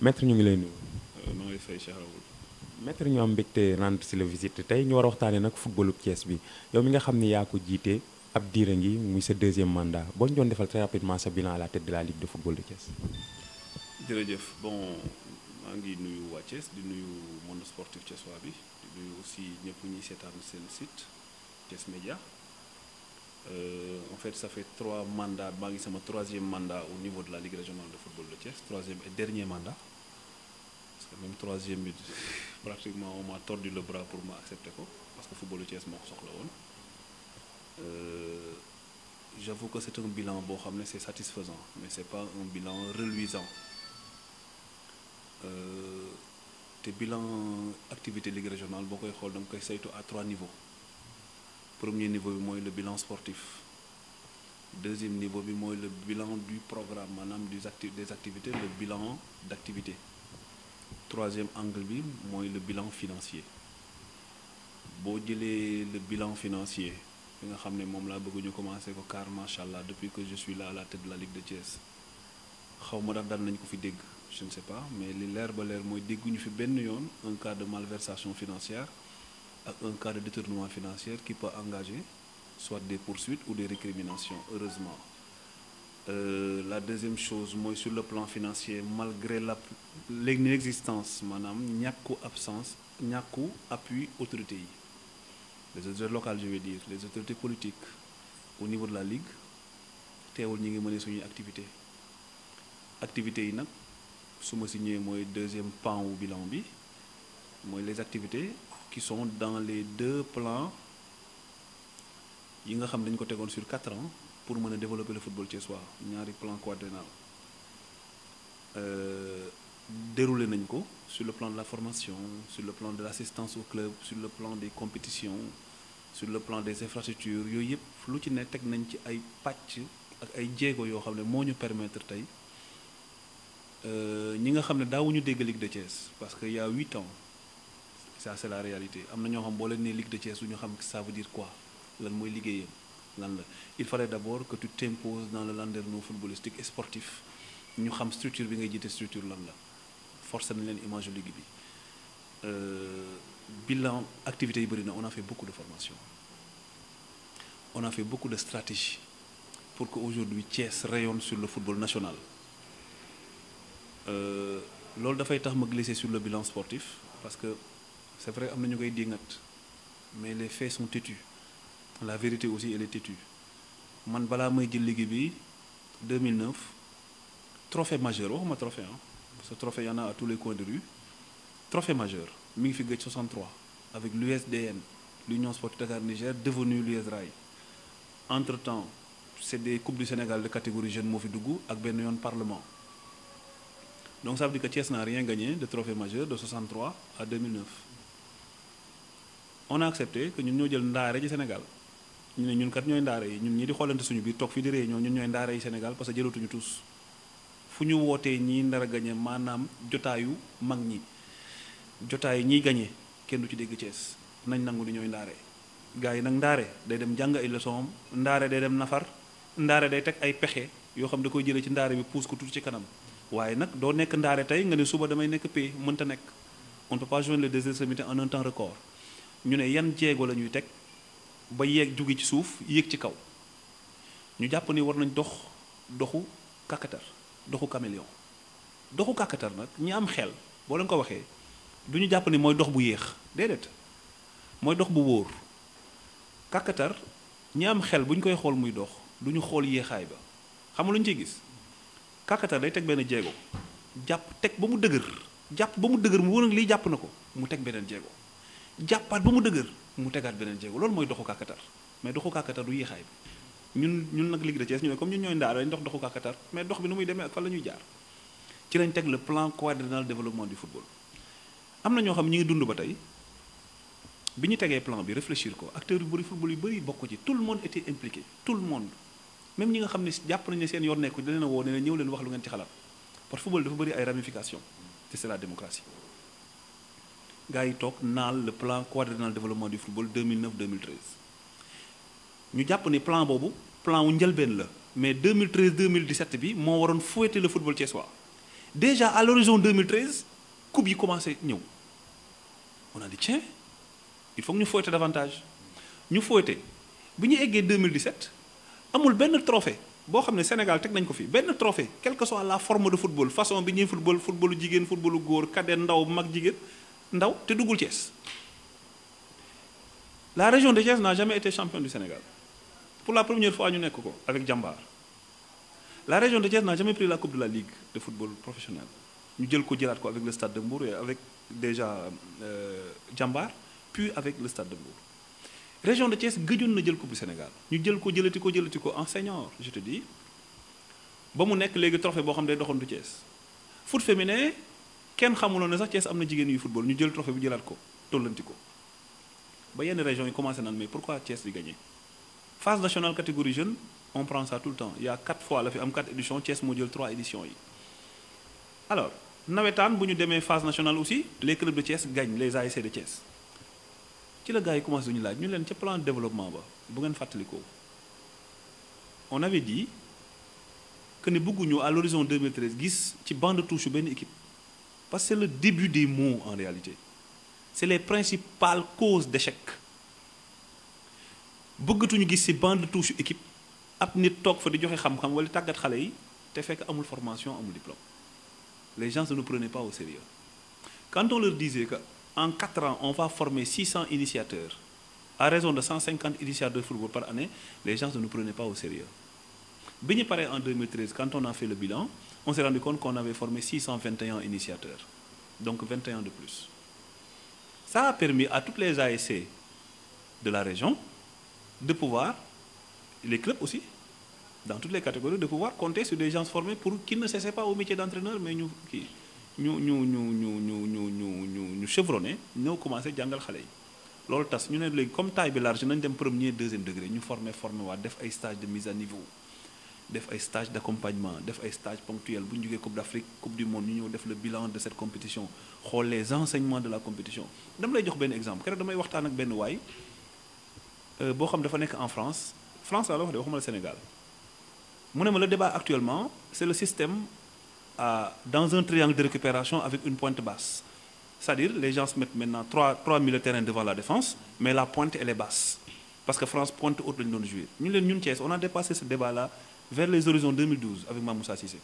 maître ñu ngi lay nuyu. maa ngi lay fay Cheikh Raoul. maître ñu am mbégte rendre si la visite tey ñu war a waxtaanee nag footballu Thiès bi yow mi nga xam ni yaa ko jiite ab diire ngi muy sa deuxième mandat boo ñu doon defal très rapidement sa bilan à la tête de la Ligue de football de Thiès. jërëjëf bon maa ngi nuyu waa Thiès di nuyu monde sportif thiessois bi di nuyu aussi ñëpp ñuy seetaan seen site Thiès Média. En fait ça fait 3 mandats maa ngi sama 3e mandat au niveau de la Ligue régionale de football de Thiès 3e et dernier mandat parce que même 3e bi pratiquement on m'a tordu le bras pour ma accepter ko parce que football de Thiès moo ko soxla woon. J'avoue que c'est un bilan boo xam ne c'est satisfaisant mais c'est pas un bilan reluisant te bilan activité Ligue régionale boo koy xool da nga koy saytu à 3 niveaux. Premier niveau bi mooy le bilan sportif deuxième niveau bi mooy le bilan du programme maanaam des activités le bilan d'activité troisième angle bi mooy le bilan financier boo jëlee le bilan financier bi nga xam ne moom laa bëgg ñu commencer ko car macha allah depuis que je suis là à la tête de la Ligue de Thiès xaw ma ndax daan nañu ko fi dégg je ne sais pas mais li leer ba leer mooy dégguñu fi benn yoon un cas de malversation financière ak un cas de détournement financier qui peut engager soit des poursuites ou des récriminations heureusement. La deuxième chose mooy sur le plan financier malgré l'inexistence maanaam ñàkku absence ñàkku appui autorités yi les autorités locales je vais dire les autorités politiques au niveau de la Ligue teewul ñi ngi mëne suñuy activités yi nag su ma si ñëwee mooy deuxième pan wu bilan bi mooy les activités qui sont dans les 2 plans yi nga xam dañu ko tegoon sur 4 ans pour mën a développer le football thiessois ñaari plan quadriennal déroulé nañ ko sur le plan de la formation sur le plan de l'assistance au club sur le plan des compétitions sur le plan des infrastructures yooyu yëpp lu ci ne teg nañ ci ay pàcc ak ay jéego yoo xam ne moo ñu permettre tey ñi nga xam ne daawuñu dégg Ligue de Thiès parce que il y a 8 ans ça c'est la réalité am na ñoo xam boo leen nee Ligue de Thiès du ñu xam ça veut dire quoi lan mooy liggéeyam lan la il fallait d'abord que tu t'imposes dans le landerneau footballistique et sportif ñu xam structure bi ngay jiite structure lan la forcé nañ leen image ligue bi bilan activités yi bëri na on a fait beaucoup de formation on a fait beaucoup de stratégie pour que aujourd'hui Thiès rayonne sur le football national loolu dafay tax ma glisser sur le bilan sportif parce que c'est vrai am na ñu koy dingat mais les faits sont têtus la vérité aussi elle est têtue man balaa may jël liggéey bi 2009 trophée majeur waxuma trophée parce que trophée y en a à tous les coins de rue trophée majeur mi ngi fi gëj 63 avec l'USDN l'Union Sportive Dakar Niger devenu l'US Rail entre-temps c'est des coupes du Sénégal de catégorie jeune moo fi dugg ak benn yoon parlement donc ça veut dire que Thiès n'a rien gagné de trophée majeur de 63 à 2009 on a accepté que ñun ñoo jël ndaare ji Sénégal ñu ne ñun kat ñooy ndaare yi ñun ñi di xoolante suñu biir toog fii di réunion ñun ñooy ndaare yi Sénégal parce que jëlatuñu tous fu ñu wootee ñii ndara gañe maanaam jotaayu mag ñi jotaay ñiy gañe kenn du ci dégg Thiès nañ nangu di ñooy ndaare gars yi nag ndaare day dem jàng ay leçon ndaare day dem nafar ndaare day teg ay pexe yoo xam da koy jëlee ci ndaare bi puus ko tuuti ci kanam waaye nag doo nekk ndaare tey nga ne suba damay nekk pay mënta nekk on ne peut pas joindre les deux extrémités en un temps record ñu ne yan jéego la ñuy teg ba yeeg jóge ci suuf yéeg ci kaw ñu jàpp ni war nañ doxu kàkkatar doxu caméléon doxu kàkkatar nag ñi am xel boo leen ko waxee du ñu jàpp ni mooy dox bu yéex déedéet mooy dox bu wóor kàkkatar ñi am xel bu ñu koy xool muy dox du ñu xool yéexaay ba xam nga lu ñu ciy gis kàkkatar day teg benn jéego jàpp teg ba mu dëgër mu wóor lii jàpp na ko mu teg beneen jéego jàppaat ba mu dëgër mu tegaat beneen jéego loolu mooy doxu kàkkatar mais doxu kàkkatar du yéexaay bi ñun nag Ligue de Thiès ñu ne comme ñun ñooy ndaar dañ doxu kàkkatar mais dox bi nu muy demee ak fan la ñuy jaar ci lañ teg le plan quadriennal développement du football am na ñoo xam ñi ngi dund ba tey bi ñu tegee plan bi réfléchir ko acteurs yu bëri football yu bëri bokk ci tout le monde était impliqué tout le monde même ñi nga xam ne jàpp nañ ne seen yoon nekku da leen a woo ne ñëw leen wax lu ngeen ci xalaat parce que football dafa bëri ay ramifications te c'est la démocratie gars yi toog naal le plan quadriennal développement du football 2009-2013 ñu jàpp ni plan boobu plan wu njëlbeen la mais 2013 2017 bi moo waroon fouetter le football thiessois déjà à l'horizon 2013 coupe yi commencé ñëw on a dit tiens il faut que ñu fouetter davantage ñu fouetter bi ñu eggee 2017 amul benn trophée boo xam ne Sénégal teg nañ ko fi benn trophée quelle que soit la forme de football façon bi ñuy footballu jigéen footballu góor cadet ndaw mag jigéen ndaw te duggul Thiès la région de Thiès n'a jamais été champion du Sénégal pour la première fois ñu nekk ko avec Jambar la région de Thiès n'a jamais pris la coupe de la ligue de football professionnel ñu jël ko jëlaat ko avec le stade de Mbour et avec déjà Jambar puis avec le stade de Mbour région de Thiès gëjoon na jël coupe du Sénégal ñu jël ko jëlati ko en senior je te dis ba mu nekk léegi trophée boo xam ne day doxantu Thiès foot féminin kenn xamuloon ne sax Thiès am na jigéen yuy football ñu jël trophée bi jëlaat ko tollanti ko ba yenn régions yi commencé naan mais pourquoi Thiès di gagné phase nationale catégorie jeune on prend ça tout le temps il y a 4 fois la fi am 4 éditions Thiès moo jël 3 éditions yi alors nawetaan bu ñu demee phase nationale aussi les clubs de Thiès gagnent les ASC de Thiès ci la gars yi commencé duñu laaj ñu leen ca plan de développement ba bu ngeen fàttalikoo on avait dit que ne bëgguñu à l'horizon 2013 gis ci banc de touche benn équipe parce que c'est le début des maux en réalité c'est les principales causes d'échec bëggatuñu gis ci banc de touche équipe ab nit toog fa di joxe xam-xam wala tàggat xale yi te fekk amul formation amul diplôme les gens ne nous prenaient pas au sérieux quand on leur disait que en 4 ans on va former 600 initiateurs à raison de 150 initiateurs de football par année les gens ne nous prenaient pas au sérieux bi ñu paree en 2013 quand on a fait le bilan on s'est rendu compte qu'on avait formé 621 initiateurs donc 21 de plus ça a permis à toutes les ASC de la région de pouvoir les clubs aussi dans toutes les catégories de pouvoir compter sur des gens formés pour qu'ils ne cessaient pas au métier d'entraîneur mais ñu chevronné ñëw commencé jàngal xale yi loolu tas ñu ne léegi comme taille bi large nañ dem premier deuxième degré ñu formé waat def ay stage de mise à niveau def ay stage d'accompagnement def ay stage ponctuel bu ñu jógee Coupe d'Afrique Coupe du monde ñu ñëw def le bilan de cette compétition xool les enseignements de la compétition dama lay jox benn exemple keroog damay waxtaan ak benn waay boo xam dafa nekk en France laa la wax de waxuma la Sénégal mu ne ma le débat actuellement c'est le système dans un triangle de récupération avec une pointe basse c'est-à-dire les gens se mettent maintenant trois milieux de terrain devant la défense mais la pointe elle est basse parce que France pointe haute lañu doon jouer ñun Thiès on a dépassé ce débat-là vers les horizons 2012 avec Mamoussa Cissé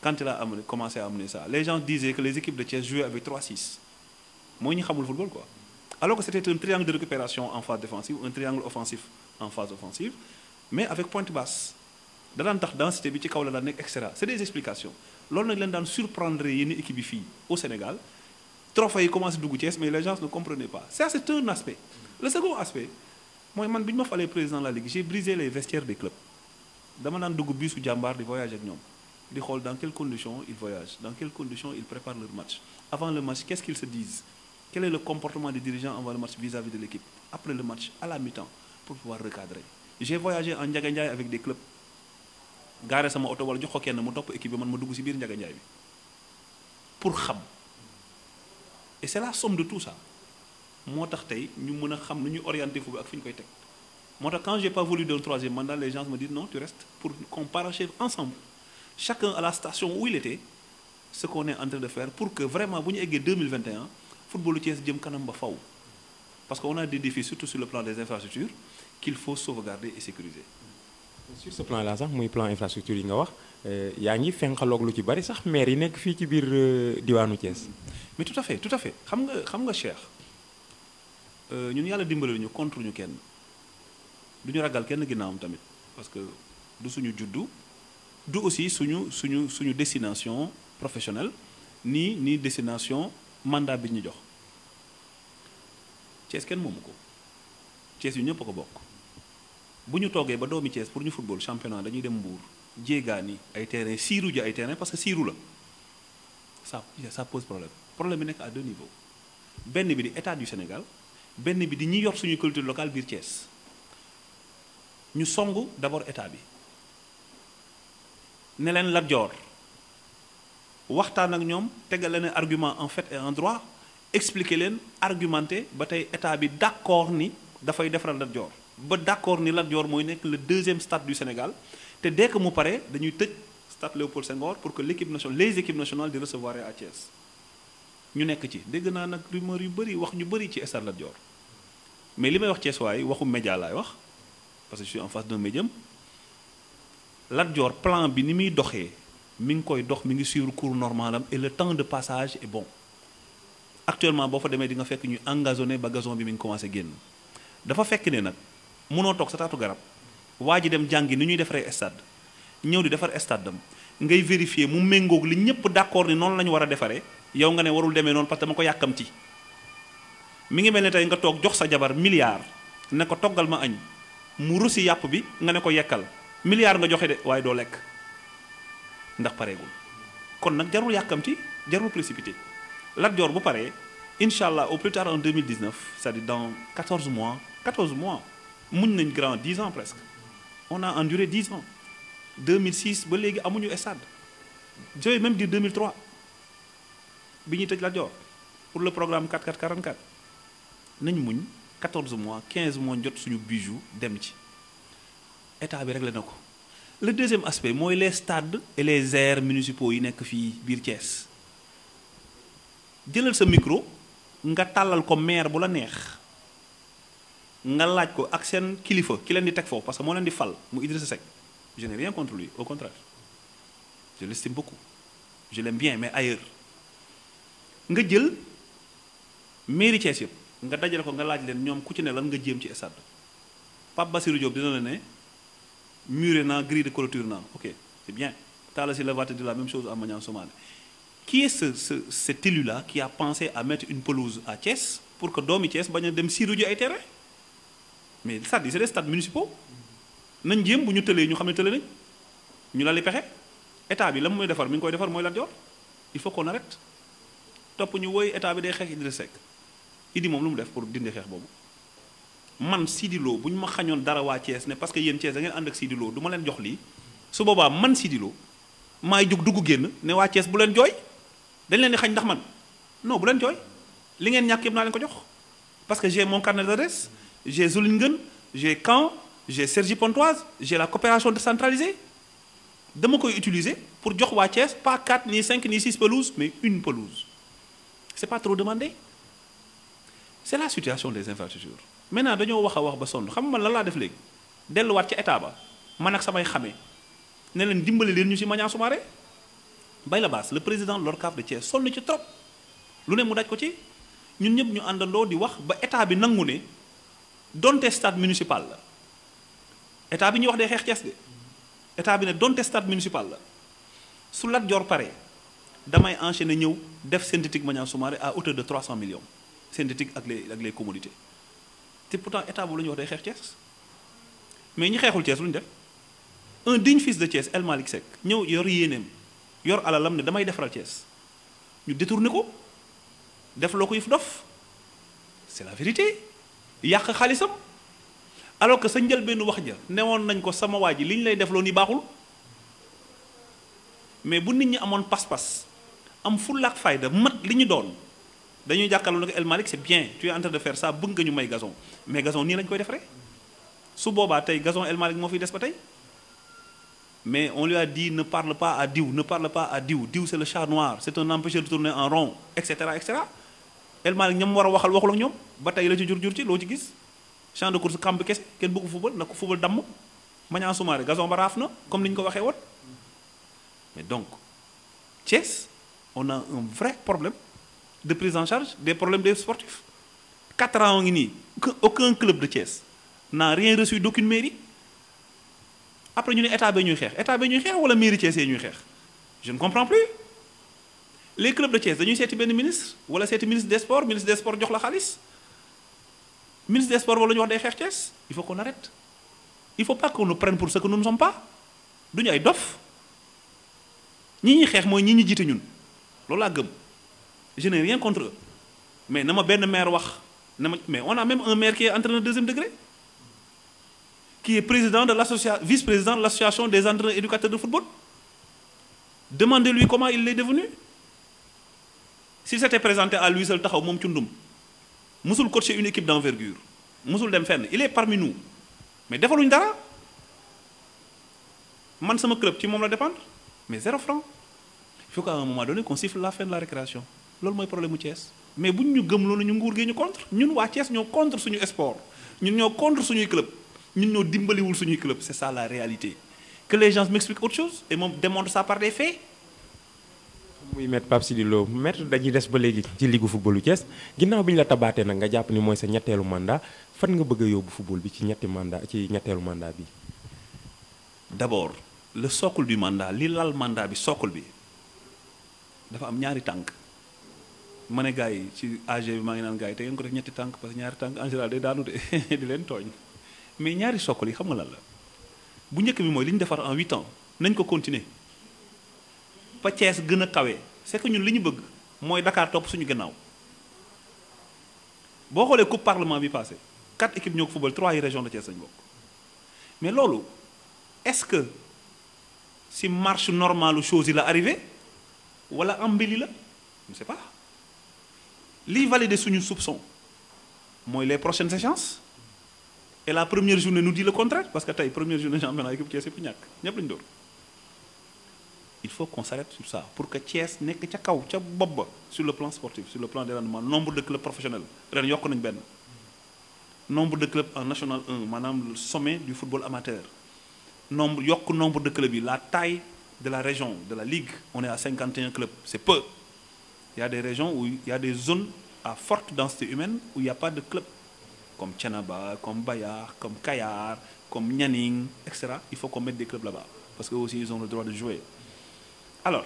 quand il a commencé à amener ça les gens disaient que les équipes de Thiès jouaient avec 3-6 mooy ñu xamul football quoi alors que c'était un triangle de récupération en phase défensive un triangle offensif en phase offensive mais avec pointe basse da daan tax densité bi ci kaw la daan nekk et cetera c'est des explications loolu nag leen daan surprendre yenn équipe yi fii au Sénégal trophée yi commencé dugg Thiès mais les gens ne comprenaient pas ça c'est un aspect le second aspect mooy man bi ñu ma falee président de la Ligue j'ai brisé les vestiaires des clubs dama daan dugg bisu Jàmbaar di voyage ak ñoom di xool dans quelles conditions ils voyagent dans quelles conditions ils préparent leur match avant le match qu'est-ce qu'ils se disent quel est le comportement des dirigeants avant le match vis-à-vis de l'équipe après le match à la mi-temps pour pouvoir recadrer j'ai voyagé en Ndiaga Ndiaye avec des clubs gaare sama oto wala jox ko kenn mu topp équipe bi man ma dugg ci biir Ndiaga Ndiaye bi pour xam et c'est la somme de tout ça moo tax tey ñu mën a xam nu ñuy orienter fu bi ak fi ñu koy teg moo tax quand j'ai pas voulu d'un troisième mandat les gens me disent non tu restes pour qu'on parachève ensemble chacun à la station où il était ce qu'on est en train de faire pour que vraiment bu ñu eggee 2021 footballu Thiès jëm kanam ba faw parce qu'on a des défis surtout sur le plan des infrastructures qu'il faut sauvegarder et sécuriser. sur ce plan là sax muy plan infrastructure yi nga wax yaa ngi fenqaloog lu ci bari sax maire yi nekk fii ci biir diwaanu Thiès. mais tout à fait xam nga Cheikh ñun yàlla dimbali ñu contre ñu kenn du ñu ragal kenn ginnaawam tamit parce que du suñu juddu du aussi suñu destination professionnelle ni destination mandat bi ñu jox Thiès kenn moomu ko Thiès yu ñëpp a ko bokk. bu ñu toogee ba doomi Thiès pour ñu football championnat dañuy dem Mbour jéegaani ay terrain siiru ji ay terrain parce que siiru la ça pose problème bi nekk à 2 niveaux benn bi di état du Sénégal benn bi di ñi yor suñu culture locale biir Thiès ñu songu d'abord état bi ne leen Lat Joor waxtaan ak ñoom tegal leen argument en fait et en droit expliquer leen argumenter ba tey état bi d'accord ni dafay defaral Lat Joor ba d'accord ni Lat Dior mooy nekk le deuxième stade du Sénégal te dès que mu pare dañuy tëj stade Léopold Senghor pour que les équipes nationales di recevoir à Thiès ñu nekk ci dégg naa nag rumeur yu bëri wax ñu bëri ci stade Lat Dior mais li may wax Thiès waay waxu média laay wax parce que je suis en face d'un médium Lat Dior plan bi ni muy doxee mi ngi koy dox mi ngi suivre cours normal am et le temps de passage est bon actuellement boo fa demee di nga fekk ñu engazonné ba gazon bi mi ngi commencé génn dafa fekk ne nag mënoo toog sa taatu garab waa ji dem jàngi ni ñuy defaree stade ñëw di defar stade dam ngay vérifier mu méngoog li ñëpp d'accord ni noonu la ñu war a defaree yow nga ne warul demee noonu parce que dama ko yàkkamti mi ngi mel ne tey nga toog jox sa jabar milliard ne ko toggal ma añ mu rusi yàpp bi nga ne ko yekkal milliard nga joxe de waaye doo lekk ndax pareegul kon nag jarul yàkkamti jarul précipité Lat Dior bu paree incha allah au plus tard en 2019 c'est-à-dire dans 14 mois muñ nañ grand 10 ans presque on a enduré 10 ans 2006 ba léegi amuñu stade je vais même dire 2003 bi ñuy tëj Lat Dior pour le programme 44-44 nañ muñ 14 mois 15 mois jot suñu bijou dem ci état bi réglé na ko le deuxième aspect mooy les stades et les aires municipaux yi nekk fii biir Thiès jëlal sa micro nga tàllal ko maire bu la neex nga laaj ko ak seen kilifa ki leen di teg foofu parce que moo leen di fal mu Idrissa Seck je n'ai rien contre lui au contraire je l'estime beaucoup je l'aime bien mais ailleurs nga jël mairie Thiès yëpp nga dajale ko nga laaj leen ñoom ku ci ne lan nga jéem ci stade Pape Bassirou Diop dina la ne muré naa grille de clôture naa ok c'est bien Talla Sylla va te dire la même chose à Maniang Soumaré qui est cet élu-là qui a pensé à mettre une pelouse à Thiès pour que doomi Thiès bañ a dem siiru ji ay terrain mais c'est-à-dire c'est des stades municipaux nañ jéem bu ñu tëlee ñu xam ne tële nañ ñu la li pexe état bi la muy defar mi ngi koy defar mooy Lat Dior il faut qu'on arrête topp ñu woy état bi day xeex Idrissa Seck Idi moom lu mu def pour dindi xeex boobu man Sidi Lo bu ñu ma xañoon dara waa Thiès ne parce que yéen Thiès da ngeen ànd ak Sidi Lo du ma leen jox lii su boobaa man Sidi Lo maay jóg dugg génn ne waa Thiès bu leen jooy dañ leen di xañ ndax man non bu leen jooy li ngeen ñàkk yëpp naa leen ko jox parce que j'ai mon carnet d'adresse j'ai Zoulinguen j'ai Caen j'ai Cergy Pontoise j'ai la coopération décentralisée dama koy utiliser pour jox waa Thiès pas 4 ni 5 ni 6 pelouses mais une pelouse c'est pas trop demandé c'est la situation des infrastructures maintenant dañoo wax a wax ba sonn xam nga man lan laa def léegi delluwaat ca état ba man ak samay xamee ne leen dimbali leen ñu ci Maniang Soumaré Bayla Bass le président de l'ORCAV de Thiès sonn ci trop lu ne mu daj ko ci ñun ñëpp ñu àndandoo di wax ba état bi nangu ne donte stade municipal la état bi ñuy wax day xeex Thiès de état bi ne donte stade municipal la su Lat Dior pare damay enchaîner ñëw def synthétique Maniang Soumaré à hauteur de 300 millions synthétique ak les commodités te pourtant état boobu la ñuy wax day xeex Thiès mais ñi xeexul Thiès lu ñu def un digne fils de Thiès El Malick Seck ñëw yor yéeneem yor alalam ne damay defaral Thiès ñu détourné ko def loo ko yëf dof c'est la vérité yàq xaalisam alors que sa njëlbéenu wax ja newoon nañ ko sama waa ji li ñu lay def loo ni baaxul mais bu nit ñi amoon pas-pas am fulla ak fayda mat li ñu doon dañuy jàkkaarloo ne ko El Malick c'est bien tu es en train de faire ça bëgg nga ñu may gazon mais gazon nii lañ koy defaree su boobaa tey gazon El Malick moo fiy des ba tey mais on lui a dit ne parle pas à diw ne parle pas à diw diw c'est le chat noir c'est un empêcheur de tourner en rond et cetera El Malick ñoom war a waxal waxul ak ñoom ba tey la ci jur ci loo ci gis champ de course camp kese kenn bëgg football na ko football damm Maniang Soumaré gazon ba raaf na comme ni ñu ko waxee woon mais donc Thiès on a un vrai problème de prise en charge des problèmes des sportifs 4 ans ngi nii aucun club de Thiès n'a rien reçu d'aucune mairie après ñu ne état ba ñuy xeex wala mairie Thiès yi ñuy xeex je ne comprends plus les clubs de Thiès dañuy seeti benn ministre wala seeti ministre des sports jox la xaalis ministre des sports wala ñu wax day xeex Thiès il faut qu'on arrête il faut pas qu'on nous prenne pour ce que nous ne sommes pas duñu ay dof ñi ñuy xeex mooy ñi ñu jiite ñun loolu laa gëm je n'ai rien contre eux mais na ma benn maire wax mais on a même un maire qui est entraîneur deuxième degré qui est président de l'association vice-président de l'association des entraîneurs éducateurs de football demandez-lui comment il est devenu s'il s'était présenté à lui seul taxaw moom cundum musul coacher une équipe d'envergure musul dem fenn il est parmi nous mais defaluñ dara man sama club ci moom la dépendre mais 0 franc il faut qu'à un moment donné qu'on siffle la fin de la récréation loolu mooy problème mu Thiès mais buñ ñu gëm loolu ñu nguur gi ñu contre ñun waa Thiès ñoo contre suñu sport ñun ñoo contre suñuy club ñun ñoo dimbaliwul suñuy club c'est ça la réalité que les gens m'expliquent autre chose et moom démontre ça par des faits. muy maître Pape Sidy Lo maître dañuy des ba léegi ci ligu footballu Thiès ginnaaw bi ñu la tabaatee nag nga jàpp ni mooy sa ñetteelu mandat fan nga bëgg a yóbbu football bi ci ñetteelu mandat bi. D'abord le socle du mandat li lal mandat bi socle bi dafa am ñaari tànk ma ne gars yi ci AG bi maa ngi naan gars yi te ngeen ko def ñetti tànk parce que ñaari tànk en général day daanu de di leen tooñ mais ñaari socle yi xam nga lan la bu njëkk bi mooy li ñu defar en 8 ans nañ ko continuer ba Thiès gën a kawe c'est que ñun li ñu bëgg mooy Dakar topp suñu gannaaw boo xoolee coupe parlement bi passé 4 équipes ñoo ko football 3 yi région de Thiès lañu bokk mais loolu est-ce que si marche normale chose yi la arrivé wala embelli la je ne sais pas liy valider suñu soupçon mooy les prochaines échéances et la première journée nous dit le contraire parce que tey première journée championnat équipe Thiès yëpp ñàkk ñëpp lañu dóor il faut qu'on s'arrête sur ça pour que Thiès nekk ca kaw ca bopp ba sur le plan sportif sur le plan des rendements nombre de clubs professionnels ren yokk nañu benn nombre de clubs en national 1 maanaam le sommet du football amateur nombre de clubs yi la taille de la région de la ligue on est à 51 clubs c'est peu il y a des régions où il y a des zones à forte densité humaine où il y a pas de club comme Thiénaba comme Bayar comme Kayar comme Nianing etc. il faut qu'on mette des clubs là-bas parce que aussi ils ont le droit de jouer alors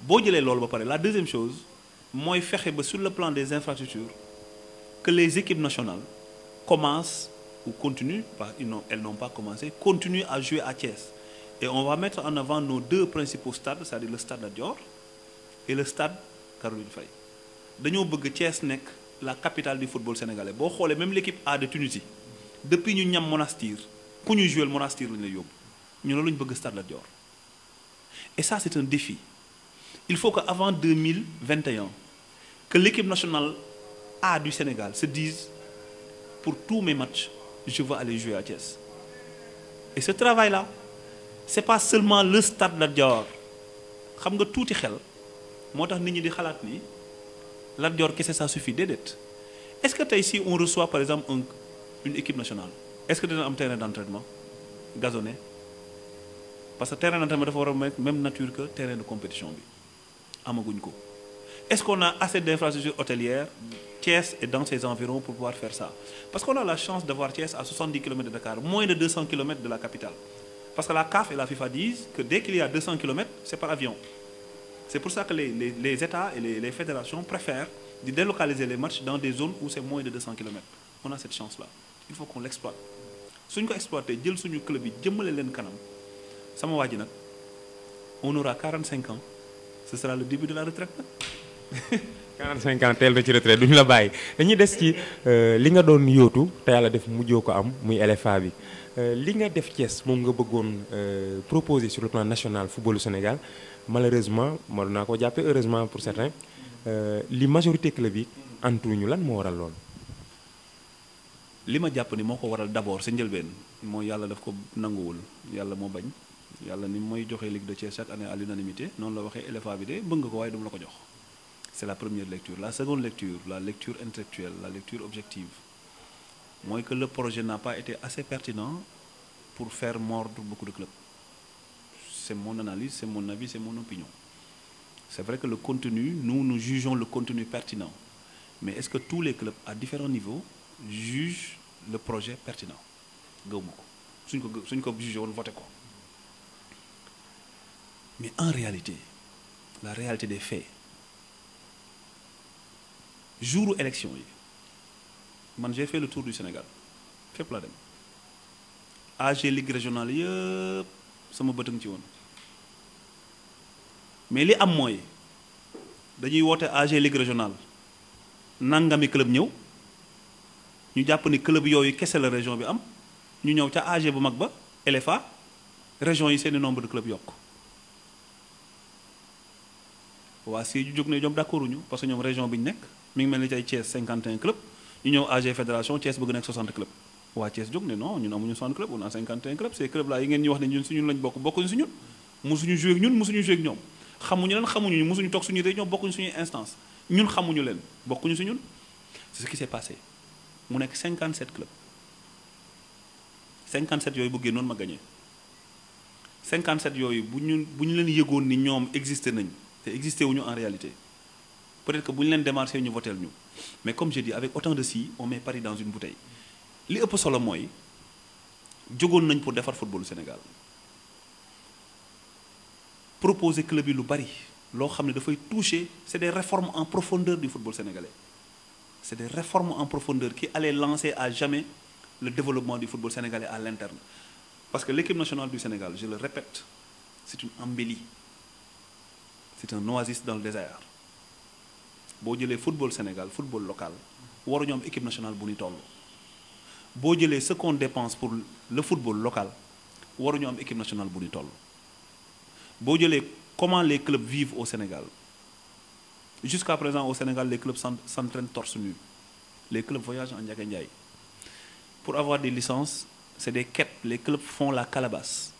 boo jëlee loolu ba pare la deuxième chose mooy fexe ba sur le plan des infrastructures que les équipes nationales commencent ou continuent elles n'ont pas commencé continuent à jouer à Thiès et on va mettre en avant nos 2 principaux stades c'est-à-dire le stade Lat Dior et le stade Caroline Faye dañoo bëgg Thiès nekk la capitale du football sénégalais boo xoolee même l'équipe A de Tunisie depuis ñu ñam Monastir ku ñuy jouer Monastir lañu lay yóbbu ñu loolu ñu bëgg stade Lat Dior et ça c'est un défi il faut que avant 2021 que l'équipe nationale A du Sénégal se dise pour tous mes matchs je veux aller jouer à Thiès et ce travail-là c'est pas seulement le stade Lat Dior xam nga tuuti xel moo tax nit ñi di xalaat ni Lat Dior kese ça suffit déedéet est-ce que tey si on reçoit par exemple une équipe nationale est-ce que dina am terrain d'entraînement gazonné parce que terrain d'entraînement dafa war a même nature que terrain de compétition bi amaguñ ko est-ce qu'on a assez d'infrastructures hôtelières Thiès est dans ses environs pour pouvoir faire ça parce qu'on a la chance d'avoir Thiès à 70 km de Dakar moins de 200 km de la capitale parce que la CAF et la FIFA disent que dès qu'il y a 200 km c'est par avion c'est pour ça que les États et les fédérations préfèrent de délocaliser les matchs dans des zones où c'est moins de 200 km on a cette chance-là il faut qu'on l'exploite suñ ko exploiter jël suñu club yi jëmale leen kanam sama waa ji nag on aura 45 ans ce sera le début de la retraite nag 45 ans teel na ci retraite duñu la bàyyi dañuy des ci li nga doon yóotu te yàlla def mujjoo ko am muy LFA bi li nga def Thiès moom nga bëggoon proposer sur le plan national footballu Sénégal malheureusement mën naa ko jàppee heureusement pour certains li majorité club yi antuñu lan moo waral lool. li ma jàpp ni moo ko waral d'abord sa njëlbeen mooy yàlla daf ko nanguwul yàlla moo bañ yàlla ni mooy joxe Ligue de Thiès chaque année à l'unanimité noonu la waxee LFA bi de bëgg nga ko waaye duma la ko jox. C'est la première lecture. La seconde lecture, la lecture intellectuelle, la lecture objective, moi que le projet n'a pas été assez pertinent pour faire mordre beaucoup de clubs. C'est mon analyse, c'est mon avis, c'est mon opinion. C'est vrai que le contenu, nous jugeons le contenu pertinent. Mais est-ce que tous les clubs à différents niveaux jugent le projet pertinent? Suñ ko jugé on voté quoi. Mais en réalité, la réalité des faits, jour élection yi man j'ai fait le tour du Sénégal fépp la dem AG Ligue régionale yëpp sama bët a ngi ci woon mais li am mooy dañuy woote AG Ligue régionale nangami club ñëw ñu jàpp ni club yooyu kese la région bi am ñu ñëw ca AG bu mag ba LFA région yi seeni nombre de club yokk waa si ñu jóg ne ñoom d'accord uñu parce que ñoom région bi ñu nekk mi ngi mel ni tey Thiès 51 clubs ñu ñëw AG fédération Thiès bëgg nekk 60 clubs waa Thiès jóg ne non ñun amuñu 60 club on a 51 club ces clubs là yi ngeen ñu wax ne ñun si ñun lañ bokk bokkuñu si ñun musuñu joué ak ñun musuñu joué ak ñoom xamuñu leen xamuñu musuñu toog suñu réunion bokkuñu suñuy instance ñun xamuñu leen bokkuñu si ñun c'est ce qui s'est passé mu nekk 57 clubs 57 yooyu bu génnoon ma gagné 57 yooyu bu ñu leen yëgoon ni ñoom existé nañ te existé wuñu en réalité peut-être que bu ñu leen démarché ñu votel ñu mais comme je dis avec autant de si on met Paris dans une bouteille li ëpp solo mooy jógoon nañ pour defar footballu Sénégal proposer club yi lu bari loo xam ne dafay toucher c'est des réformes en profondeur du football sénégalais c'est des réformes en profondeur qui allaient lancer à jamais le développement du football sénégalais à l'interne parce que l'équipe nationale du Sénégal je le répète c'est une embellie c'est un oasis dans le désert boo jëlee football Sénégal football local waruñu am équipe nationale bu ni toll boo jëlee ce qu'on dépense pour le football local waruñu am équipe nationale bu ni toll boo jëlee comment les clubs vivent au Sénégal jusqu'à présent au Sénégal les clubs s'entraînent torse nu les clubs voyagent en Ndiaga Ndiaye pour avoir des licences c'est des quêtes les clubs font la calebasse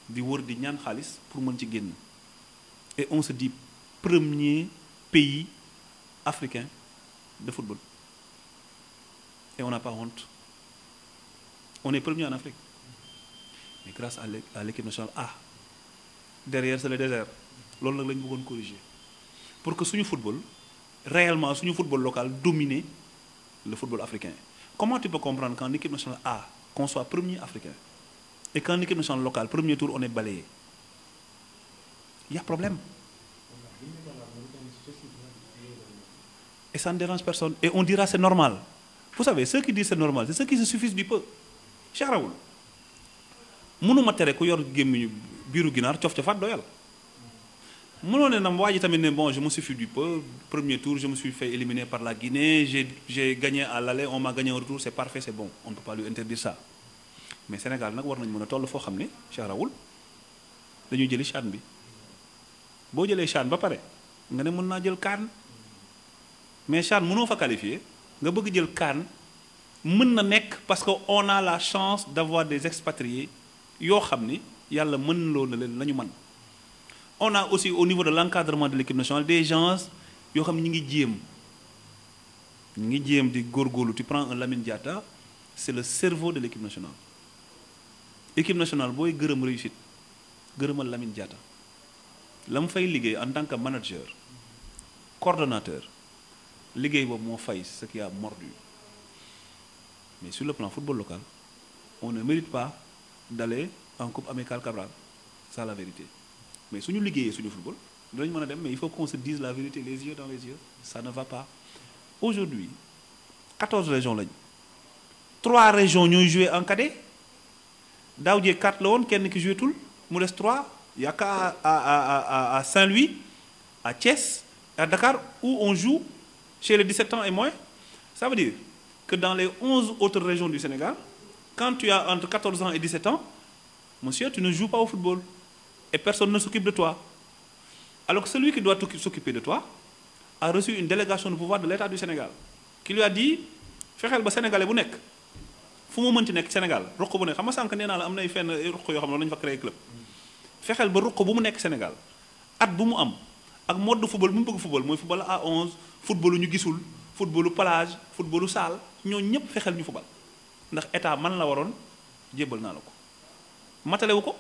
di wër di ñaan xaalis pour mën ci génn et on se dit premier pays africain de football et on n'a pas honte on est premier en Afrique mais grâce à l'équipe nationale derrière c'est le désert loolu nag la ñu bëggoon corriger pour que suñu football réellement suñu football local domine le football africain comment tu peux comprendre qu'en équipe nationale qu'on soit premier africain et qu'en équipe nationale locale premier tour on est balayé il y a problème et ça ne dérange personne et on dira c'est normal vous savez ceux qui disent c'est normal c'est ceux qui se suffisent du peu Cheikh Raoul mënuma tere ku yor gémmiñu biiru ginaar cof-cofaat doyal mënoo ne nam waa ji tamit ne bon je me suffis du peu premier tour je me suis fait éliminer par la Guinée j'ai gagné à l'aller on m'a gagné au retour c'est parfait c'est bon on ne peut pas lui interdire ça mais Sénégal nag war nañu mën a toll foo xam ne Cheikh Raoul dañuy jëli CHAN bi boo jëlee CHAN ba pare nga ne mën naa jël CAN mais CHAN mënoo fa qualifier nga bëgg jël CAN mën na nekk parce que on a la chance d'avoir des expatriés yoo xam ni yàlla mën loo na leen la ñu mën on a aussi au niveau de l'encadrement de l'équipe nationale des gens yoo xam ne ñu ngi jéem di góorgóorlu tu prends un Lamine Diatta c'est le cerveau de l'équipe nationale équipe nationale booy gërëm réussite gërëmal Lamine Diatta la mu fay liggéey en tant que manager coordonnateur liggéey boobu moo fay ce qui a mordu mais sur le plan football local on ne mérite pas d'aller en coupe amicale Cabral c'est la vérité mais suñu liggéeyee suñu football dinañ mën a dem mais il faut qu'on se dise la vérité les yeux dans les yeux ça ne va pas aujourd'hui 14 régions lañ 3 régions ñooy joué en cadet daaw jee 4 la woon kenn ki joué tul mu des 3 y a qu'à à Saint-Louis à Thiès à Dakar où on joue chez les 17 ans et moins ça veut dire que dans les 11 autres régions du Sénégal quand tu as entre 14 ans et 17 ans monsieur tu ne joues pas au football et personne ne s'occupe de toi alors que celui qui doit s'occuper de toi a reçu une délégation de pouvoir de l'État du Sénégal qui lui a dit fexeel ba sénégalais bu nekk fu mu mënti nekk Sénégal ruq bu nekk xam nga sànq nee naa la am nay fenn ruq yoo xam ne nañu fa créer club fexeel ba ruq bu mu nekk Sénégal at bu mu am ak mode de football bu mu bëgg football mooy football à 11 footballu ñu gisul footballu plage footballu salle ñooñu ñëpp fexeel ñu football ndax état man la waroon jébbal naa la ko matale wu ko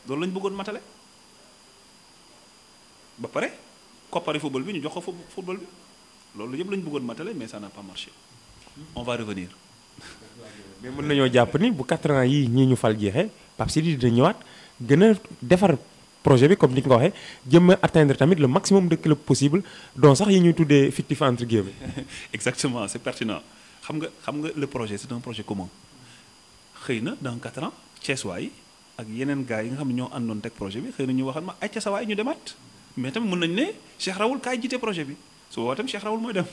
loolu lañu bëggoon matale ba pare koppari football bi ñu jox ko football bi loolu yëpp lañu bëggoon matale mais ça n'a pas marché on va revenir. mais mën nañoo jàpp ni bu 4 ans yii ñii ñu fal jeexee Pape Sidi dina ñëwaat gën a defar projet bi comme ni nga ko waxee jëm a atteindre tamit le maximum de clubs possible dont sax yi ñuy tuddee fictif entre guillemets. exactement c'est pertinent xam nga le projet c'est un projet commun xëy na dans 4 ans Thiès waay ak yeneen gars yi nga xam ne ñoo àndoon teg projet bi xëy na ñu waxal ma ay Thiès waay ñu demaat mais tamit mën nañu ne Cheikh Raoul kaay jiite projet bi su boobaa tam Cheikh Raoul mooy dem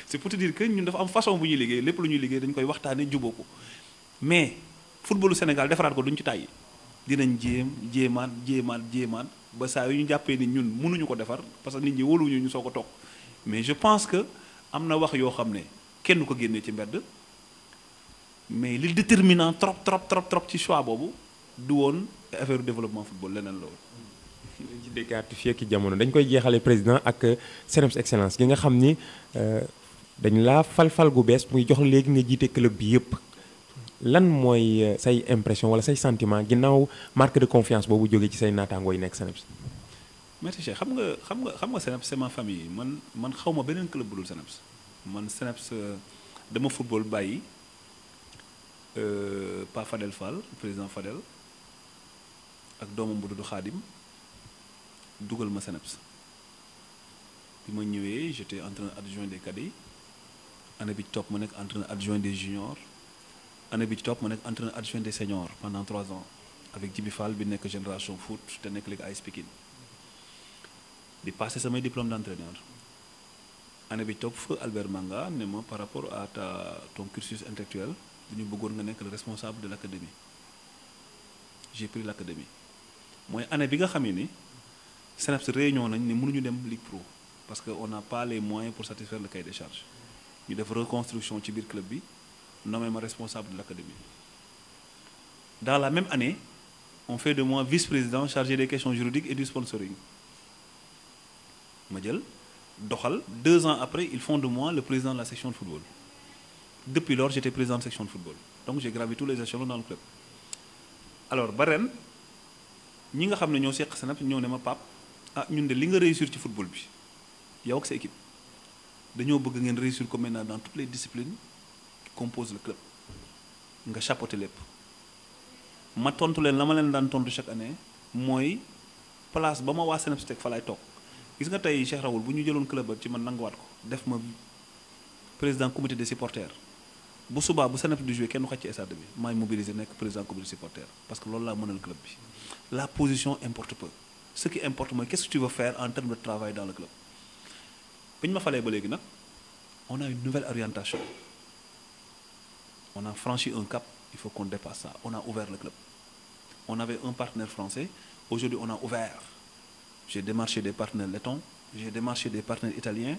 c'est pour te dire que ñun dafa am façon bu ñuy liggéey lépp lu ñuy liggéey dañu koy waxtaanee juboo ko mais footballu Sénégal defaraat ko duñu ci tàyyi dinañ jéemaat ba saa yu ñu jàppee ni ñun mënuñu ko defar parce que nit ñi wóoluñu ñu soo ko toog mais je pense que am na wax yoo xam ne kenn du ko génnee ci mbedd mais li déterminant trop ci choix boobu du woon affaire développement football leneen la woon. dañ ci déggaatu fii ak jamono dañ koy jeexale président ak CNEPS excellence gi nga xam ni dañ laa fal gu bees muy jox léegi nga jiite club bi yëpp lan mooy say impression wala say sentiment ginnaaw marque de confiance boobu jógee ci say naataangoo yi nekk CNEPS. merci Cheikh xam nga CNEPS c'est ma famille man xaw ma beneen club bu dul CNEPS man CNEPS dama football bàyyi Pa Fadel Fall président Fadel ak doomam bu dudd Xaadim dugal ma CNEPS bi ma ñëwee j'étais entraîneur adjoint des cadets année bi ci topp ma nekk entraîneur adjoint des juniors année bi ci topp ma nekk entraîneur adjoint des seniors pendant 3 ans avec Djibi Fall bi nekk génération foot te nekk léegi AS Pikine di passé samay diplôme d'entraîneur année bi ci topp feu Albert Manga ne ma par rapport à ton cursus intellectuel dañu bëggoon nga nekk le responsable de l'académie j'ai pris l'académie mooy année bi nga xamee ni CNEPS réunion nañ ne mënuñu dem Ligue Pro parce que on n'a pas les moyens pour satisfaire le cahier des charges ñu def reconstruction ci biir club bi nommé ma responsable de l'académie dans la même année on fait de moi vice-président chargé des questions juridiques et du sponsoring ma jël doxal 2 ans après ils font de moi le président de la section de football depuis lors j'étais président de section de football donc j'ai gravi tous les échelons dans le club alors ba ren ñi nga xam ne ñoo seq CNEPS ñëw ne ma Pape ñun de li nga réussir ci football bi yow ak sa équipe dañoo bëgg ngeen réussir ko maintenant dans toutes les disciplines qui composent le club nga chapeauter lépp ma tontu leen la ma leen daan tontu chaque année mooy place ba ma waa CNEPS teg fa laay toog gis nga tey Cheikh Raoul bu ñu jëloon club ba ci man nanguwaat ko def ma président comité des supporters bu subaa bu CNEPS di jouer kenn du xaj ci stade bi maay mobiliser nekk président comité des supporters parce que loolu laa mënal club bi la position importe peu ce qui importe mooy qu'est-ce que tu veux faire en termes de travail dans le club bi ñu ma falee ba léegi nag on a une nouvelle orientation on a franchi un cap il faut qu'on dépasse ça on a ouvert le club on avait un partenaire français aujourd'hui on a ouvert j'ai démarché des partenaires lettons j'ai démarché des partenaires italiens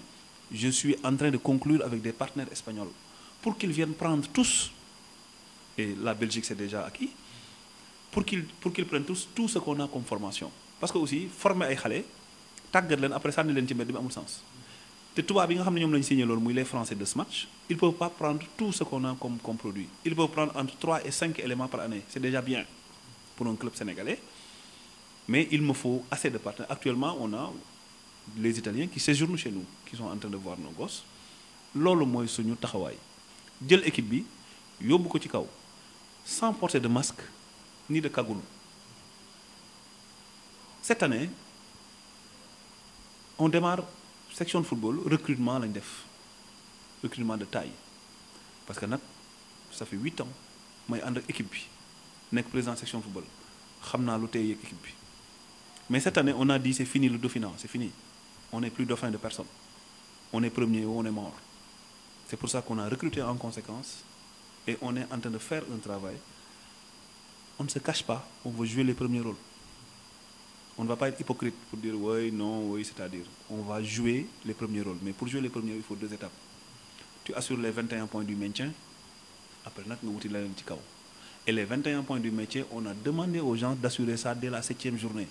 je suis en train de conclure avec des partenaires espagnols pour qu'ils viennent prendre tous et la Belgique c'est déjà acquis pour qu'ils prennent tous tout ce qu'on a comme formation parce que aussi former ay xale tàggat leen après sànni leen ci mbedd bi amul sens te tubaab yi nga xam ne ñoom lañu signé loolu muy les Français de ce match ils peuvent pas prendre tout ce qu'on a comme produit ils peuvent prendre entre 3 et 5 éléments par année c'est déjà bien pour un club sénégalais mais il me faut assez de partenaires actuellement on a les Italiens qui séjournent chez nous qui sont en train de voir nos gosses loolu mooy suñu taxawaay jël équipe bi yóbbu ko ci kaw sans porter de masque ni de cagoule cette année on démarre section de football recrutement lañ def recrutement de taille parce que nag ça fait 8 ans may ànd ak équipe bi nekk président section de football xam naa lu tey yëg équipe bi mais cette année on a dit c'est fini le dauphinat c'est fini on n'est plus dauphin de personne on est premier ou on est mort c'est pour ça qu'on a recruté en conséquence et on est en train de faire un travail on ne se cache pas on veut jouer les premiers rôles on ne va pas être hypocrite pour dire oui non oui c'est-à-dire on va jouer les premiers rôles mais pour jouer les premiers rôles il faut 2 étapes tu assures les 21 points du maintien après nag nga wuti leneen ci kaw et les 21 points du maintien on a demandé aux gens d'assurer ça dès la 7e journée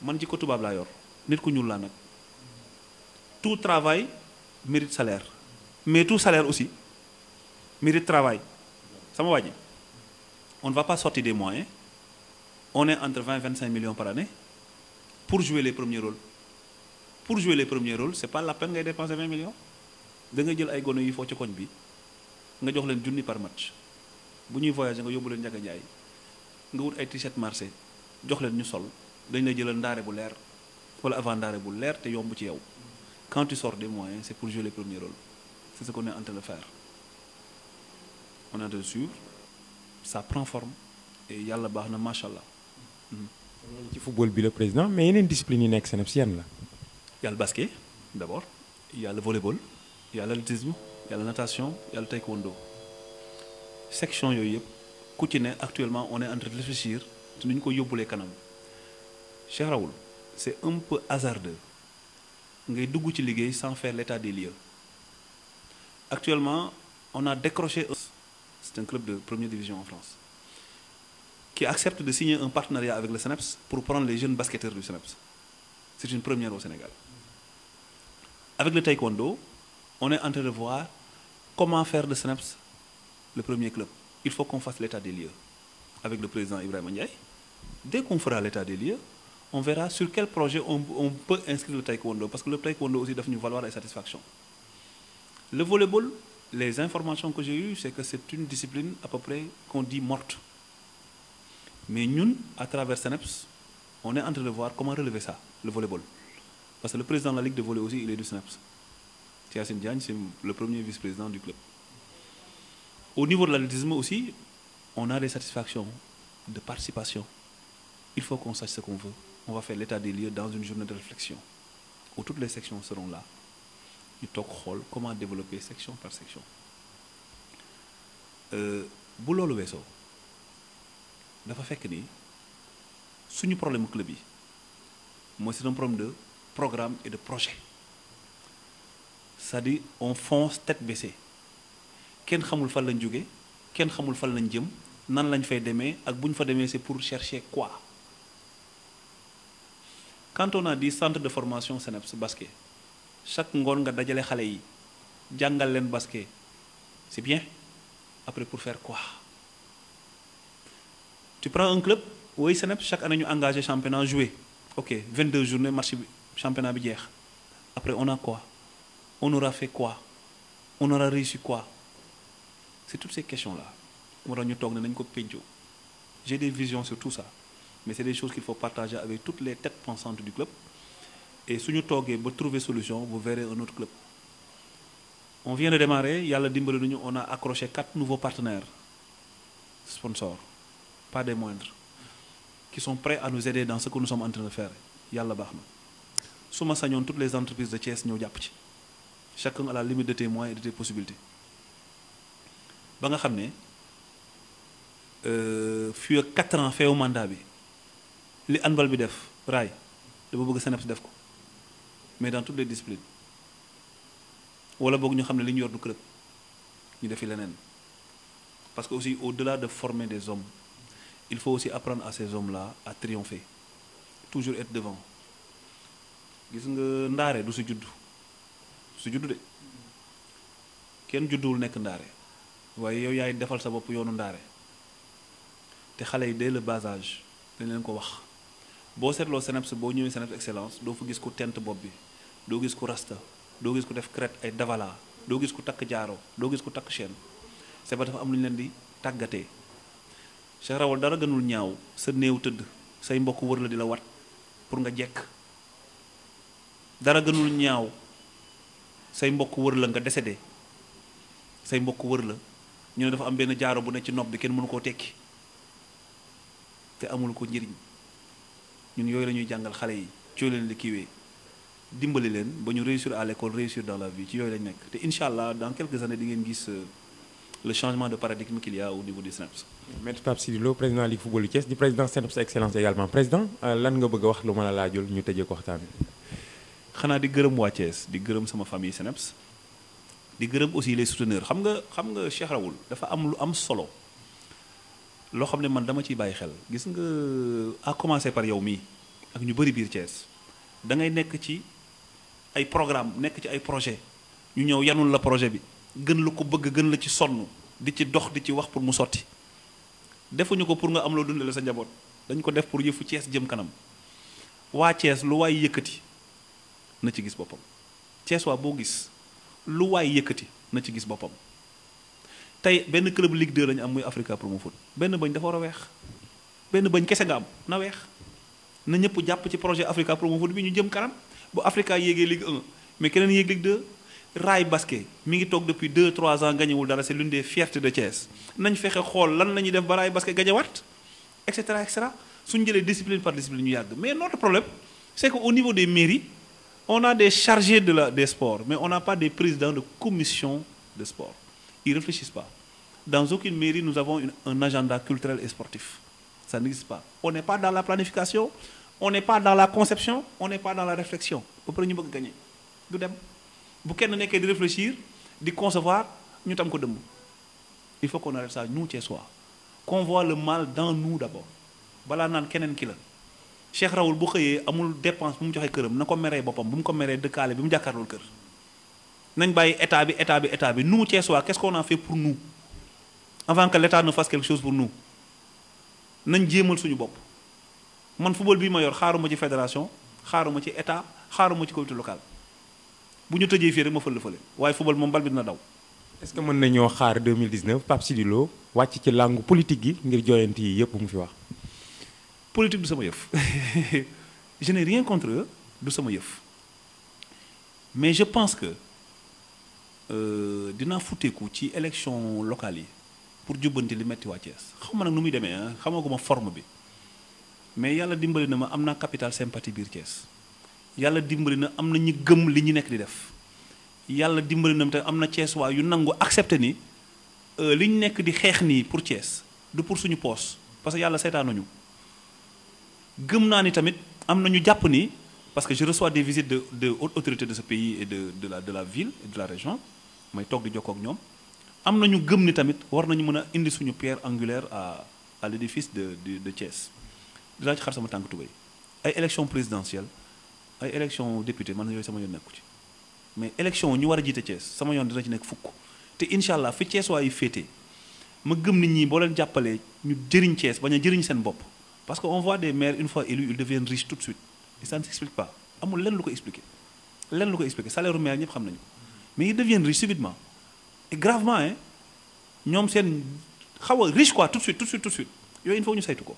man ci ko tubaab laa yor nit ku ñuul laa nag tout travail mérite salaire mais tout salaire aussi mérite travail sama waa ji on ne va pas sortir des moyens on est entre 20 et 25 millions par année pour jouer les premiers rôles pour jouer les premiers rôles c'est pas la peine ngay dépenser 20 millions da nga jël ay gone yi foo ci koñ bi nga jox leen junni par match bu ñuy voyager nga yóbbu leen Ndiaga Ndiaye nga wut ay t-shirt marché jox leen ñu sol dañ lay jëlal ndaare bu leer wala avant ndaare bu leer te yomb ci yow quand tu sors des moyens c'est pour jouer les premiers rôles c'est ce qu'on est en train de faire on est en train de suivre ça prend forme et yàlla baax na macha allah. ci football bi le président mais yeneen discipline yi nekk CNEPS yan la. il y a le basket d'abord il y a le volleyball il y a l'athlétisme il y a la natation il y a le taekwondo section yooyu yëpp ku ci ne actuellement on est en train de réfléchir te nu ñu ko yóbbulee kanam Cheikh Raoul c'est un peu hasardeux ngay dugg ci liggéey sans faire l'état des lieux Actuellement, on a décroché, c'est un club de première division en France, qui accepte de signer un partenariat avec le CNEPS pour prendre les jeunes basketteurs du CNEPS. C'est une première au Sénégal. Avec le taekwondo, on est en train de voir comment faire de CNEPS le premier club. Il faut qu'on fasse l'état des lieux avec le président Ibrahima Ndiaye. Dès qu'on fera l'état des lieux, on verra sur quel projet on peut inscrire le taekwondo, parce que le taekwondo aussi doit nous valoir la satisfaction. Le volleyball, les informations que j'ai eues, c'est que c'est une discipline à peu près qu'on dit morte. Mais nous, à travers CNEPS, on est en train de voir comment relever ça, le volleyball. Parce que le président de la Ligue de volley aussi, il est du CNEPS. Thiassine Diagne, c'est le premier vice-président du club. Au niveau de l'athlétisme aussi, on a des satisfactions de participation. Il faut qu'on sache ce qu'on veut. On va faire l'état des lieux dans une journée de réflexion, où toutes les sections seront là. Ñu toog xool comment développer section par section. Bu loolu weesoo dafa fekk ni suñu problème club yi mooy c'est un problème de programme et de projet. C'est-à-dire on fonce tête baissée kenn xamul fan lañ jóge kenn xamul fan lañ jëm nan lañ fay demee ak bu ñu fa demee c'est pour chercher quoi. Quand on a dit centre de formation CNEPS basket chaque ngoon nga dajale xale yi jàngal leen basket c'est bien. Après pour faire quoi? Tu prends un club, oui CNEPS chaque année ñu engagé championnat joué. Ok, 22 journées match championnat bi jeex. Après on a quoi? On aura fait quoi? On aura réussi quoi? C'est toutes ces questions-là. moo tax ñu toog ne nañ ko pénco. J'ai des visions sur tout ça, mais c'est des choses qu'il faut partager avec toutes les têtes pensantes du club. Et suñu toogee ba trouver solution, vous verrez un autre club. On vient de démarrer, yàlla dimbali nañu, on a accroché 4 nouveaux partenaires sponsors, pas des moindres, qui sont prêts à nous aider dans ce que nous sommes en train de faire. Yàlla baax na. Su ma sañoon toutes les entreprises de Thiès ñëw jàpp ci. Chacun à la limite de tes moyens et de tes possibilités. Ba nga xam ne fii ak 4 ans feewu mandat bi li handball bi def raay dama bëgg CNEPS def ko mais dans toutes les disciplines. Wala boog ñu xam ne li ñu yor du club ñu defi leneen parce que aussi au-delà de former des hommes il faut aussi apprendre à ces hommes-là à triompher toujours être devant. Gis nga ndaare du su judd de kenn judduwul nekk ndaare waaye yow yaay defal sa bopp yoonu ndaare te xale yi dès le bas âge dañ leen ko wax. Boo seetloo CNEPS boo ñëwee CNEPS excellence doo fa gis ku tent bopp bi doo gis ku rasta doo gis ku def crête ay davala doo gis ku takk jaaro doo gis ku takk chaîne c'est ba dafa am lu ñu leen di tàggatee. Cheikh Rawal dara gënul ñaaw sa néew tëdd say mbokk wër la di la wat pour nga jekk. Dara gënul ñaaw say mbokk wër la nga décédé say mbokk wër la ñu ne dafa am benn jaaro bu ne ci nopp bi kenn mënu koo tekki te amul ko njëriñ. Ñun yooyu la ñuy jàngal xale yi cooy leen di kiiwee dimbali leen ba ñu réussir à l'école réussir dans la vie ci yooyu lañ nekk te incha allah dans quelques années di ngeen gis le changement de paradigme qu'il y a au niveau du CNEPS. Maître Pape Sidy Lo président Ligue football du Thiès di président CNEPS excellence également président lan nga bëgg a wax lu ma la laajul ñu tëjee ko waxtaan bi. Xanaa di gërëm waa Thiès di gërëm sama famille CNEPS di gërëm aussi les souteneurs xam nga Cheikh Raoul dafa am lu am solo loo xam ne man dama ciy bàyyi xel gis nga à commencer par yow mii ak ñu bëri biir Thiès da ngay nekk ci ay programme nekk ci ay projet ñu ñëw yanul la projet bi gën la ko bëgg gën la ci sonn di ci dox di ci wax pour mu sotti defuñu ko pour nga am loo dundale sa njaboot dañ ko def pour yëfu Thiès jëm kanam waa Thiès lu waay yëkkati na ci gis boppam Thiès waa boo gis lu waay yëkkati na ci gis boppam tey benn club Ligue 2 lañu am muy Africa Promo Foot benn bañ dafa war a weex benn bañ kese nga am na weex na ñëpp jàpp ci projet Africa Promo Foot bi ñu jëm kanam bu Africa yéegee Ligue 1 mais keneen yéeg Ligue 2 Raay Basket mi ngi toog depuis 2-3 ans gañewul dara c'est l'une des fiertés de Thiès nañ fexe xool lan la ñuy def ba Raay Basket gañewaat et cetera suñu jëlee discipline par discipline ñu yàgg mais notre problème c'est que au niveau des mairies on a des chargés des sports mais on n'a pas des présidents de commission de sport. Ils ne réfléchissent pas. Dans aucune mairie, nous avons un agenda culturel et sportif. Ça n'existe pas. On n'est pas dans la planification, on n'est pas dans la conception, on n'est pas dans la réflexion. Ba pare ñu bëgg gagner du dem bu kenn nekkee di réfléchir di concevoir ñu tam ko dëmb. Il faut qu'on arrête ça nous Thiessois qu'on voit le mal dans nous d'abord balaa naan keneen ki la Cheikh Raoul bu xëyee amul dépense bu mu joxe këram na ko meree boppam bu mu ko meree dëkkaale bi mu jàkkaarlool kër nañ bàyyi état bi nous Thiessois qu'est-ce qu'on a fait pour nous avant que l'état ne fasse quelque chose pour nous nañ jéemal suñu bopp man football bii ma yor xaaruma ci fédération xaaruma ci état xaaruma ci comité local bu ñu tëjee fii rek ma fële waaye football moom bal bi dina daw. est-ce que mën nañoo xaar 2019 Pape Sidy Lo wàcc ci langue politique gi ngir joyanti yi yëpp mu fi wax. politique du sama yëf je n'ai rien contre eux du sama yëf mais je pense que dinaa futteeku ci élection locale yi pour jubbanti li metti waa Thiès xaw ma nag nu muy demee xamaguma forme bi mais yàlla dimbali na ma am naa capital sympathie biir Thiès yàlla dimbali na am na ñu gëm li ñu nekk di def yàlla dimbali na te am na Thiès waa yu nangu accepté ni li ñu nekk di xeex nii pour Thiès du pour suñu poos parce que yàlla seetaanuñu gëm naa ni tamit am na ñu jàpp ni parce que je reçois des visites de hautes autorités de ce pays et de la ville et de la région may toog di jokkoo ak ñoom am na ñu gëm ni tamit war nañu mën a indi suñu pierre angulaire à l'édifice de Thiès dinaa ci xar sama tànk tubéy ay élection présidentielle ay élection député man yooyu sama yoon nekku ci mais élection ñu war a jiite Thiès sama yoon dina ci nekk fukk te incha allah fi Thiès waa yi féetee ma gëm nit ñi boo leen jàppalee ñu jëriñ Thiès bañ a jëriñ seen bopp parce que on voit des maires une fois élus ils deviennent riches tout de suite et ça ne s'explique pas amul lenn lu ko expliquer salaire u maire ñëpp xam nañu ko mais ils deviennent riches subitement et gravement hein ñoom seen xaw a riche quoi tout de suite yooyu il faut ñu saytu ko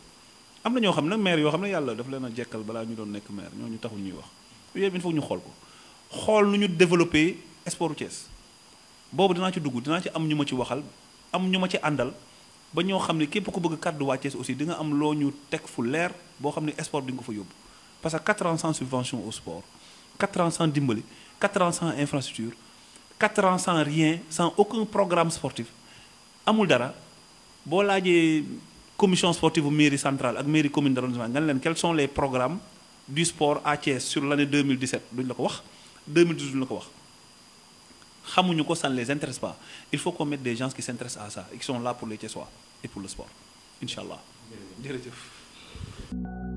am na ñoo xam ne maire yoo xam ne yàlla daf leen a jekkal balaa ñu doon nekk maire ñooñu taxul ñuy wax yooyu il faut ñu xool ko xool nu ñu développer sportu Thiès boobu dinaa ci dugg dinaa ci am ñu ma ci waxal am ñu ma ci àndal ba ñoo xam ne képp ku bëgg kàddu waa Thiès aussi di nga am loo ñu teg fu leer boo xam ne sport di nga ko fa yóbbu parce que 4 ans sans subvention au sport 4 ans sans dimbali 4 ans sans infrastructure 4 ans sans rien sans aucun programme sportif amul dara boo laajee commission sportive bu mairie centrale ak mairie commune d'arrondissement nga leen quels sont les programmes du sport à Thiès sur l'année 2017 duñ la ko wax 2018 duñ la ko wax xamuñu ko ça ne les intéresse pas il faut qu'on mette des gens qui s'intéressent à ça et qui sont là pour les Thiessois et pour le sport incha allah jërëjëf